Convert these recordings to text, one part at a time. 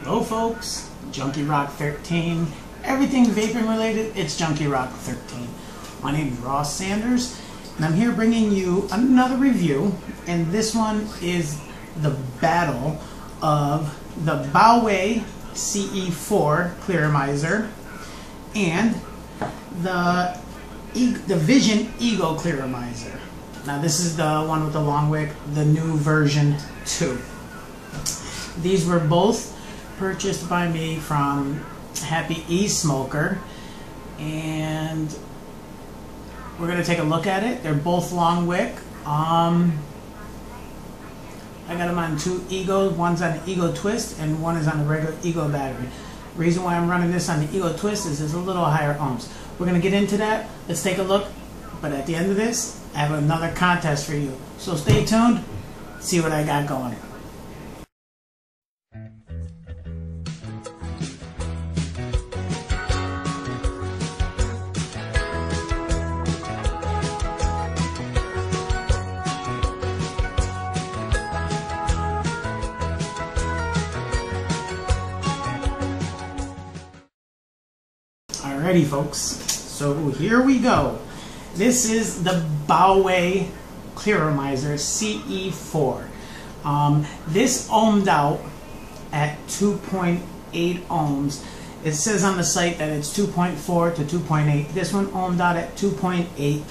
Hello folks, Junkie Rock 13. Everything vaping related, it's Junkie Rock 13. My name is Ross Sanders, and I'm here bringing you another review, and this one is the battle of the Bauway CE4 Clearomizer and the Vision Ego Clearomizer. Now this is the one with the long wick, the new version 2. These were both purchased by me from Happy Esmoker, and we're going to take a look at it. They're both long wick. I got them on two Egos. One's on an Ego Twist and one is on a regular Ego battery. The reason why I'm running this on the Ego Twist is it's a little higher ohms. We're going to get into that. Let's take a look. But at the end of this, I have another contest for you. So stay tuned. See what I got going. Alrighty folks, so here we go. This is the Bauway Clearomizer CE4. This ohmed out at 2.8 ohms. It says on the site that it's 2.4 to 2.8. This one ohmed out at 2.8,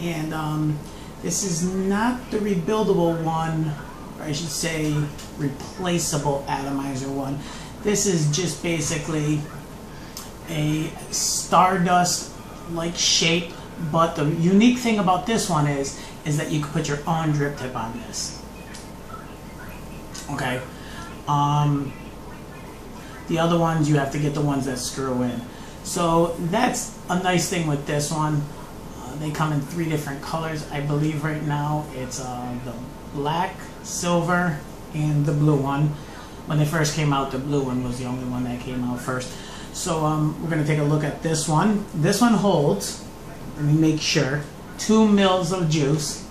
and this is not the rebuildable one, or I should say replaceable atomizer one. This is just basically a Stardust like shape, but the unique thing about this one is that you can put your own drip tip on this. Okay. The other ones you have to get the ones that screw in. So that's a nice thing with this one. They come in 3 different colors. I believe right now it's the black, silver, and the blue one. When they first came out, the blue one was the only one that came out first. So we're going to take a look at this one. This one holds, let me make sure, 2 mils of juice.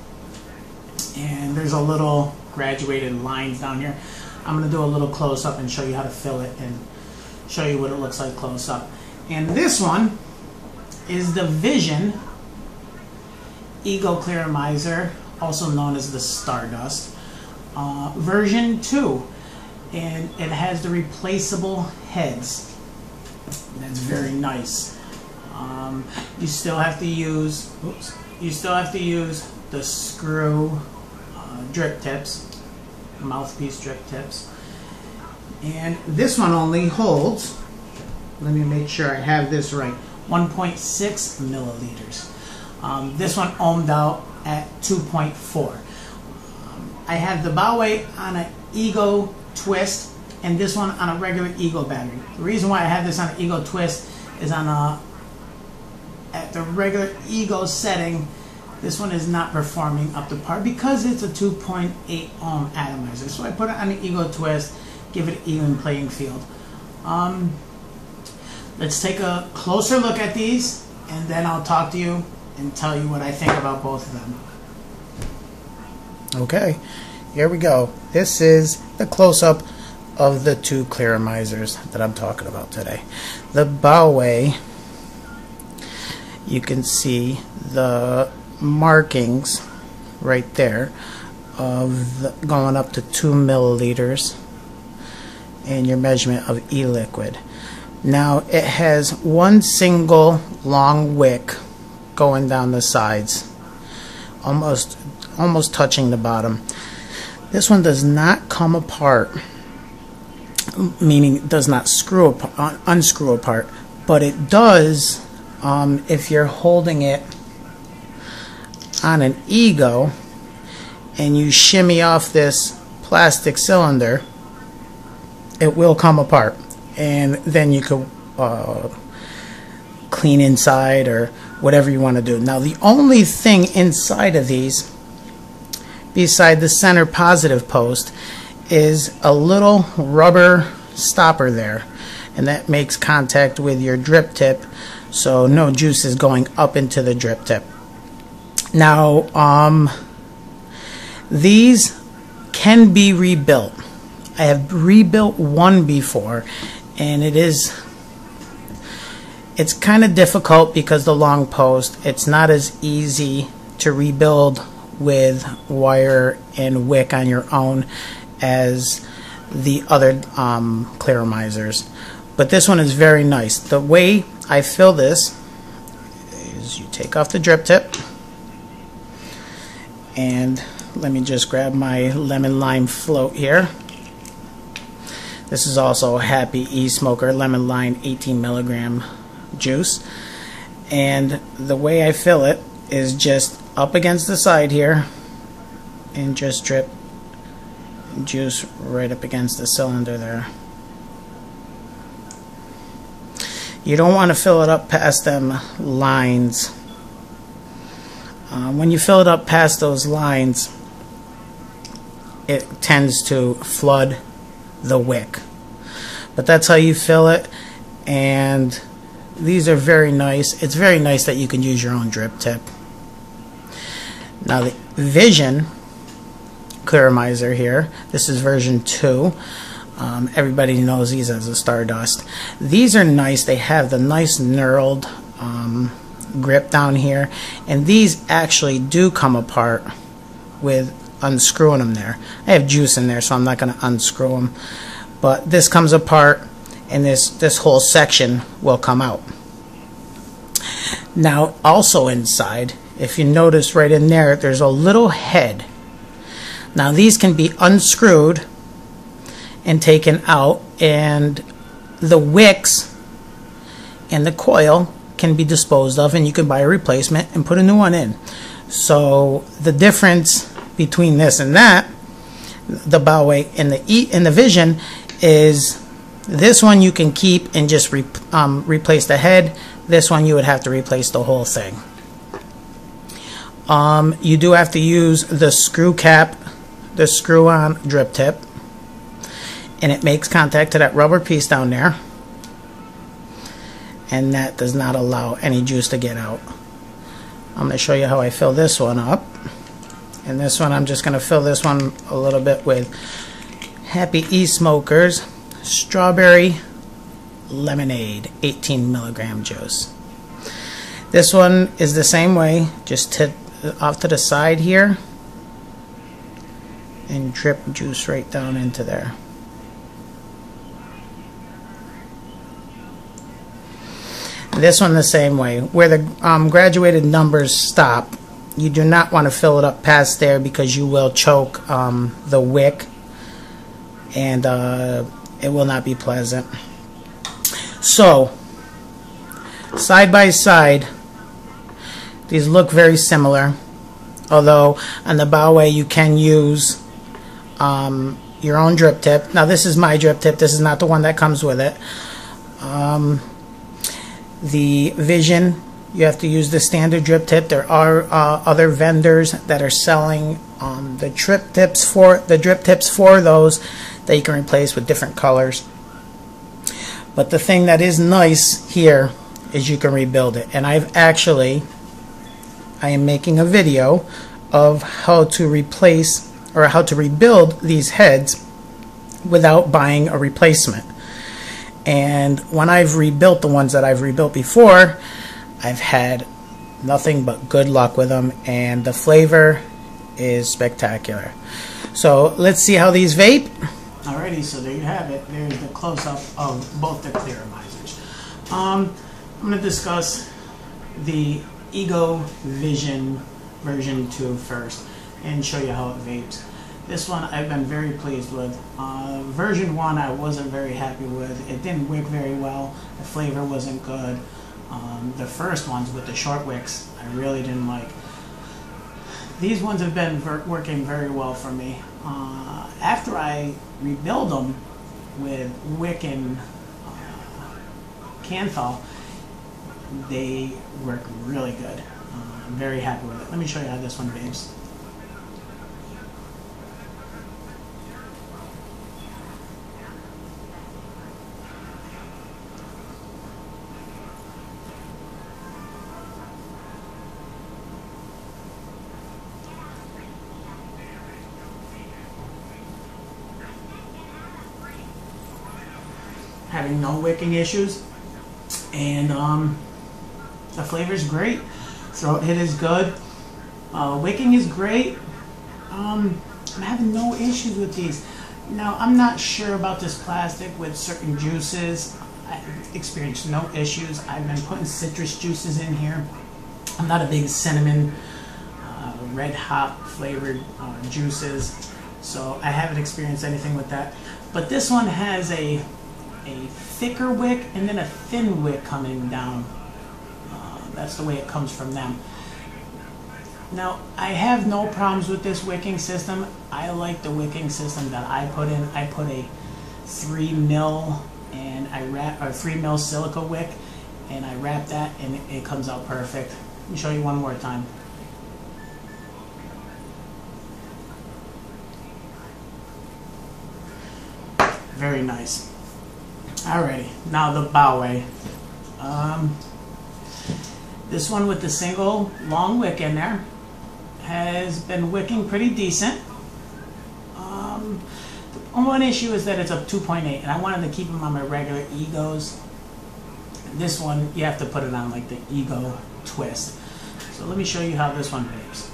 And there's a little graduated lines down here. I'm going to do a little close up and show you how to fill it and show you what it looks like close up. And this one is the Vision Ego Clearomizer, also known as the Stardust, version 2. And it has the replaceable heads. That's very nice. You still have to use the screw drip tips, mouthpiece drip tips, and this one only holds, let me make sure I have this right, 1.6 milliliters. This one ohmed out at 2.4. I have the Bauway on an Ego Twist and this one on a regular Ego battery. The reason why I have this on an Ego Twist is at the regular Ego setting, this one is not performing up to par because it's a 2.8 ohm atomizer. So I put it on the Ego Twist, give it an even playing field. Let's take a closer look at these, and then I'll talk to you and tell you what I think about both of them. Okay, here we go. This is the close-up of the 2 Clearomizers that I'm talking about today. The Bauway, you can see the markings right there of going up to 2 milliliters and your measurement of e-liquid. Now it has one single long wick going down the sides, almost touching the bottom. This one does not come apart, meaning it does not unscrew apart, but it does if you're holding it on an Ego and you shimmy off this plastic cylinder, it will come apart, and then you could clean inside or whatever you want to do. Now the only thing inside of these, beside the center positive post, is a little rubber stopper there, and that makes contact with your drip tip, so no juice is going up into the drip tip. Now these can be rebuilt. I have rebuilt one before, and it's kind of difficult because the long post, it's not as easy to rebuild with wire and wick on your own as the other Clearomizers. But this one is very nice. The way I fill this is you take off the drip tip, and let me just grab my lemon lime float here. This is also a Happy Esmoker lemon lime 18 milligram juice, and the way I fill it is just up against the side here and just drip juice right up against the cylinder there. You don't want to fill it up past them lines. When you fill it up past those lines, it tends to flood the wick. But that's how you fill it, and these are very nice. It's very nice that you can use your own drip tip. Now the Vision Clearomizer here, this is version 2. Everybody knows these as a Stardust. These are nice. They have the nice knurled grip down here, and these actually do come apart with unscrewing them there. I have juice in there, so I'm not going to unscrew them, but this comes apart, and this whole section will come out. Now also inside, if you notice right in there, there's a little head. Now these can be unscrewed and taken out, and the wicks and the coil can be disposed of, and you can buy a replacement and put a new one in. So the difference between this and that, the Bauway and the Vision, is this one you can keep and just replace the head. This one you would have to replace the whole thing. You do have to use the screw cap, the screw-on drip tip, and it makes contact to that rubber piece down there, and that does not allow any juice to get out. I'm going to show you how I fill this one up. And this one, I'm just going to fill this one a little bit with Happy Esmoker's Strawberry Lemonade 18 milligram juice. This one is the same way, just off to the side here and drip juice right down into there. This one the same way. Where the graduated numbers stop, you do not want to fill it up past there because you will choke the wick, and it will not be pleasant. So side by side, these look very similar, although on the Bauway you can use your own drip tip. Now this is my drip tip, this is not the one that comes with it. The Vision, you have to use the standard drip tip. There are other vendors that are selling the drip tips for those that you can replace with different colors. But the thing that is nice here is you can rebuild it. And I am making a video of how to replace or how to rebuild these heads without buying a replacement. And when I've rebuilt the ones that I've rebuilt before, I've had nothing but good luck with them, and the flavor is spectacular. So let's see how these vape. Alrighty, so there you have it. There's the close-up of both the Clearomizers. I'm going to discuss the Ego Vision version 2 first and show you how it vapes. This one I've been very pleased with. Version 1 I wasn't very happy with. It didn't wick very well. The flavor wasn't good. The first ones with the short wicks I really didn't like. These ones have been working very well for me. After I rebuild them with wick and Kanthal, they work really good. I'm very happy with it. Let me show you how this one vapes. having no wicking issues, and the flavor is great. Throat hit is good. Wicking is great. I'm having no issues with these. Now, I'm not sure about this plastic with certain juices. I experienced no issues. I've been putting citrus juices in here. I'm not a big cinnamon, red hop flavored juices, so I haven't experienced anything with that. But this one has a thicker wick and then a thin wick coming down. That's the way it comes from them. Now, I have no problems with this wicking system. I like the wicking system that I put in. I put a 3 mil and I wrap, or 3 mil silica wick, and I wrap that, and it comes out perfect. Let me show you one more time. Very nice. Alrighty, now the Bauway. This one with the single long wick in there has been wicking pretty decent. The one issue is that it's a 2.8, and I wanted to keep them on my regular Egos. This one, you have to put it on like the Ego twist. So let me show you how this one vapes.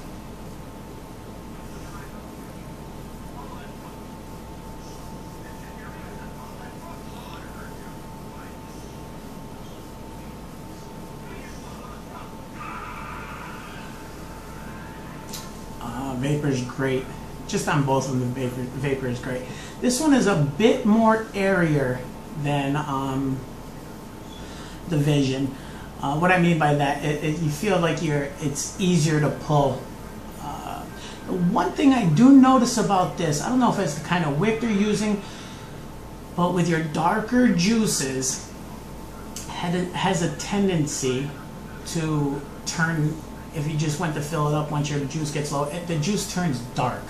Vapor is great. Just on both of them, vapor is great. This one is a bit more airier than the Vision. What I mean by that, you feel like it's easier to pull. One thing I do notice about this, I don't know if it's the kind of wick they're using, but with your darker juices, has a tendency to turn. If you just went to fill it up once your juice gets low, the juice turns dark.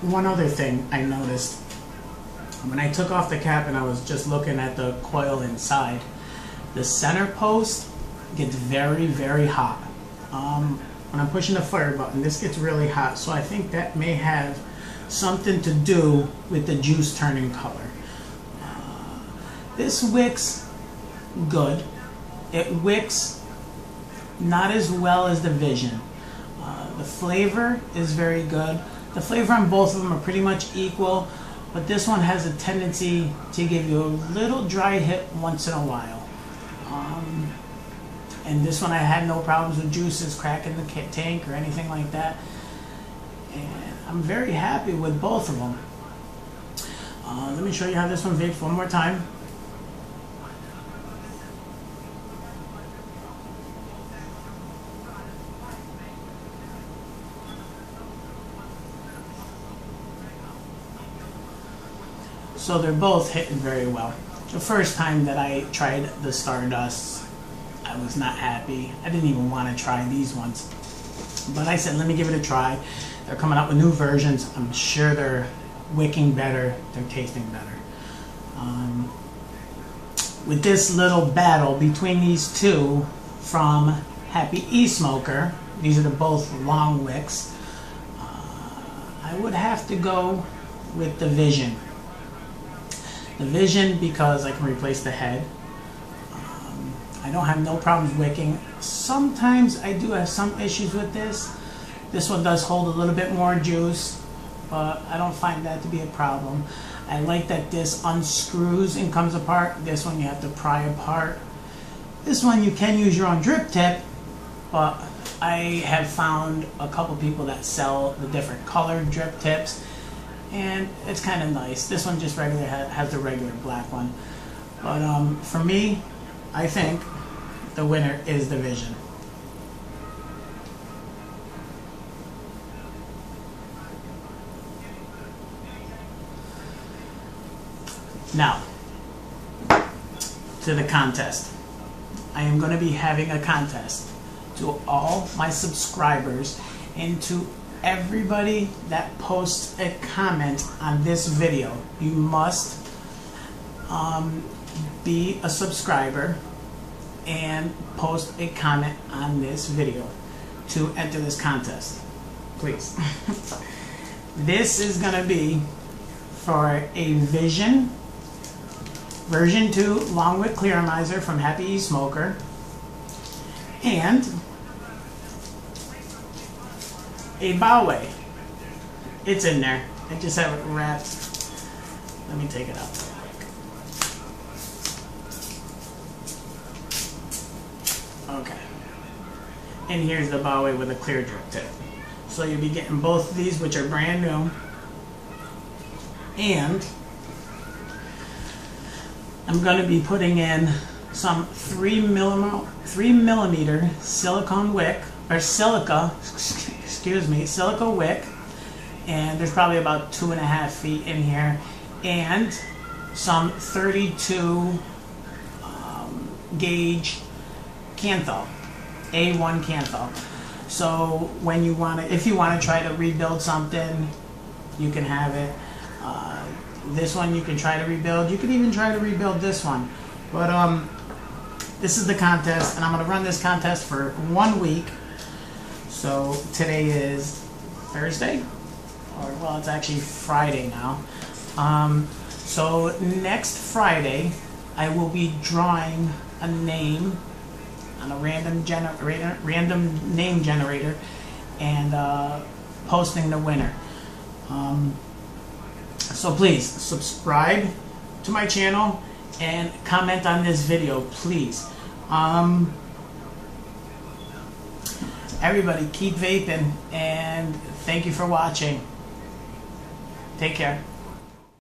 One other thing I noticed, when I took off the cap and I was just looking at the coil inside, the center post gets very, very hot. When I'm pushing the fire button, this gets really hot, so I think that may have something to do with the juice turning color. This wicks good. It wicks not as well as the Vision. The flavor is very good. The flavor on both of them are pretty much equal, but this one has a tendency to give you a little dry hit once in a while. And this one I had no problems with juices cracking the tank or anything like that. And I'm very happy with both of them. Let me show you how this one vapes one more time. So they're both hitting very well. The first time that I tried the Stardust, I was not happy. I didn't even want to try these ones. But I said, let me give it a try. They're coming out with new versions. I'm sure they're wicking better. They're tasting better. With this little battle between these two from Happy Esmoker, these are both long wicks, I would have to go with the Vision. The Vision, because I can replace the head. I don't have no problems wicking. Sometimes I do have some issues with this. This one does hold a little bit more juice, but I don't find that to be a problem. I like that this unscrews and comes apart. This one you have to pry apart. This one you can use your own drip tip, but I have found a couple people that sell the different colored drip tips, and it's kind of nice. This one just regular has the regular black one. But for me, I think the winner is the Vision. Now, to the contest. I am going to be having a contest to all my subscribers and to everybody that posts a comment on this video. You must be a subscriber and post a comment on this video to enter this contest, please. This is going to be for a Vision version 2 long wick Clearomizer from Happy Esmoker, and a Bauway. It's in there. I just have it wrapped. Let me take it out. Okay. And here's the Bauway with a clear drip tip. So you'll be getting both of these, which are brand new. And I'm going to be putting in some 3 millimeter silicone wick, or silica, excuse me, silica wick. And there's probably about 2.5 feet in here. And some 32 gauge Kanthal, A-1 Kanthal. So when you want to, if you want to try to rebuild something, you can have it. This one you can try to rebuild. You can even try to rebuild this one. But this is the contest, and I'm going to run this contest for 1 week. So today is Thursday, or well, it's actually Friday now. So next Friday, I will be drawing a name on a random name generator and posting the winner. So please subscribe to my channel and comment on this video, please. Everybody keep vaping, and thank you for watching. Take care.